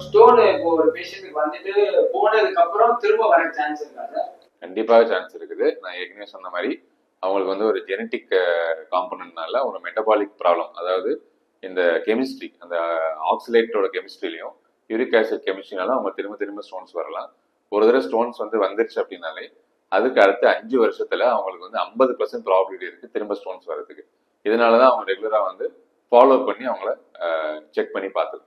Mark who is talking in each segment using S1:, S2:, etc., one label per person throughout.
S1: Stone இப்போ ஒரு பேஷண்ட்டுக்கு வந்துட்டு போனதுக்கு அப்புறம் திரும்ப வர சான்ஸ் இருக்கா சார்?
S2: கண்டிப்பாக சான்ஸ் இருக்குது. நான் ஏற்கனவே சொன்ன மாதிரி அவங்களுக்கு வந்து ஒரு ஜெனட்டிக் காம்பனன்ட்னால ஒரு மெட்டபாலிக் ப்ராப்ளம், அதாவது இந்த கெமிஸ்ட்ரி, அந்த ஆக்சிலேட்டோட கெமிஸ்ட்ரிலையும் யூரிக் ஆசிட் கெமிஸ்ட்ரினால அவங்க திரும்ப திரும்ப ஸ்டோன்ஸ் வரலாம். ஒரு தடவை ஸ்டோன்ஸ் வந்து வந்துருச்சு அப்படின்னாலே அதுக்கு அடுத்த 5 வருஷத்துல அவங்களுக்கு வந்து 50% ப்ராபிலிட்டி இருக்கு திரும்ப ஸ்டோன்ஸ் வர்றதுக்கு. இதனாலதான் அவங்க ரெகுலரா வந்து ஃபாலோ பண்ணி அவங்கள செக் பண்ணி பார்த்துக்கணும்.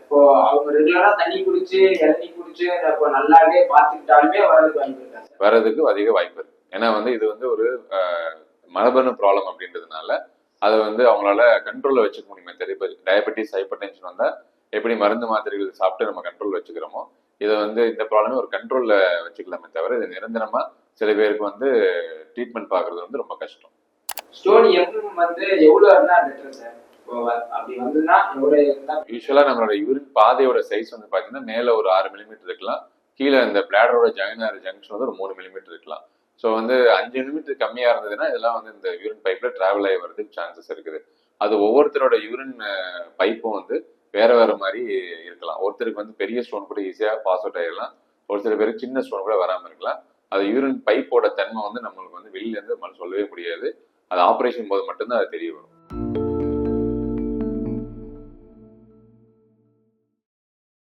S1: இப்போ அவங்க ரெகுலரா தண்ணி குடிச்சு இளநீ குடிச்சு இப்போ நல்லாவே பார்த்துக்கிட்டாலுமே வரதுக்கு வாய்ப்பு இருக்கா?
S2: வரதுக்கு அதிக வாய்ப்பு இருக்கு. ஏன்னா வந்து இது வந்து ஒரு மரபணு ப்ராப்ளம் அப்படின்றதுனால அதை வந்து அவங்களால கண்ட்ரோல்ல வச்சுக்க முடியுமே தெரியும். இப்போ டயபெட்டிஸ், ஹைப்பர் டென்ஷன் வந்தா எப்படி மருந்து மாத்திரைகள் சாப்பிட்டு நம்ம கண்ட்ரோல் வச்சுக்கிறோமோ, இதை வந்து இந்த ப்ராப்ளமே ஒரு கண்ட்ரோல்ல வச்சுக்கலாமே தவிர இது நிரந்தரமா சில பேருக்கு வந்து ட்ரீட்மெண்ட் பார்க்கறது வந்து ரொம்ப கஷ்டம்.
S1: ஸ்டோன் வந்து எவ்வளவு இருந்தா பெட்டர் சார்?
S2: யூஸ்வலா நம்மளோட யூரின் பாதையோட சைஸ் வந்து பாத்தீங்கன்னா மேல ஒரு 6 மில்லிமீட்டர் இருக்கலாம், கீழே இந்த பிளாடரோட ஜங்ஷன் வந்து ஒரு 3 மில்லிமீட்டர் இருக்கலாம். ஸோ வந்து 5 மில்லிமீட்டர் கம்மியா இருந்ததுன்னா இதெல்லாம் வந்து இந்த யூரின் பைப்ல டிராவல் ஆகி வரதுக்கு சான்சஸ் இருக்குது. அது ஒவ்வொருத்தரோட யூரின் பைப்பும் வந்து வேற வேற மாதிரி இருக்கலாம். ஒருத்தருக்கு வந்து பெரிய ஸ்டோன் கூட ஈஸியா பாஸ் அவுட் ஆயிடலாம், ஒரு சில பேருக்கு சின்ன ஸ்டோன் கூட வராம இருக்கலாம். அது யூரின் பைப்போட தன்மை வந்து நம்மளுக்கு வந்து வெளியில இருந்து சொல்லவே முடியாது. அது ஆப்ரேஷன் போது மட்டும்தான் அது தெரிய வரும்.